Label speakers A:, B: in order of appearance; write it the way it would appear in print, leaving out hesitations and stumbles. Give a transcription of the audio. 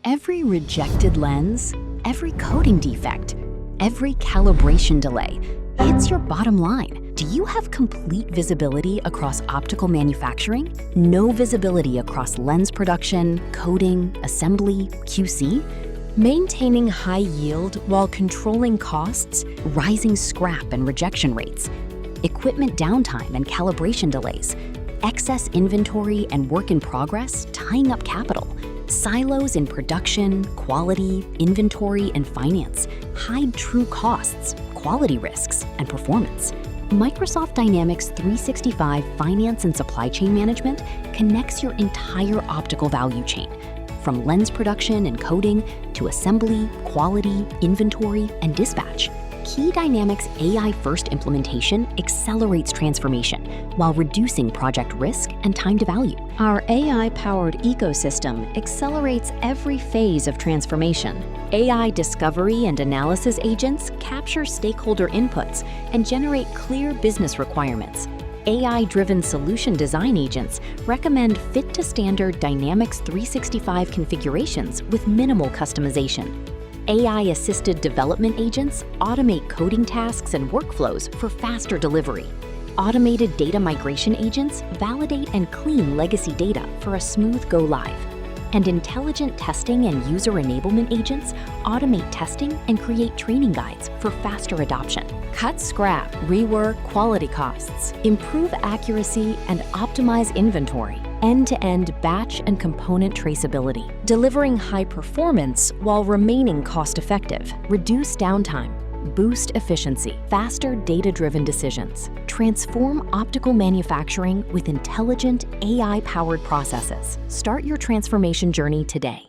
A: Every rejected lens, every coating defect, every calibration delay hits your bottom line. Do you have complete visibility across optical manufacturing? No visibility across lens production, coating, assembly, QC? Maintaining high yield while controlling costs, rising scrap and rejection rates, equipment downtime and calibration delays, excess inventory and work in progress tying up capital, silos in production, quality, inventory, and finance hide true costs, quality risks, and performance. Microsoft Dynamics 365 Finance and Supply Chain Management connects your entire optical value chain, from lens production and coating to assembly, quality, inventory, and dispatch. Key Dynamics AI-first implementation accelerates transformation while reducing project risk and time to value. Our AI-powered ecosystem accelerates every phase of transformation. AI discovery and analysis agents capture stakeholder inputs and generate clear business requirements. AI-driven solution design agents recommend fit-to-standard Dynamics 365 configurations with minimal customization. AI-assisted development agents automate coding tasks and workflows for faster delivery. Automated data migration agents validate and clean legacy data for a smooth go-live. And intelligent testing and user enablement agents automate testing and create training guides for faster adoption. Cut scrap, rework quality costs, improve accuracy, and optimize inventory. End-to-end batch and component traceability, delivering high performance while remaining cost-effective. Reduce downtime, boost efficiency, faster data-driven decisions. Transform optical manufacturing with intelligent AI-powered processes. Start your transformation journey today.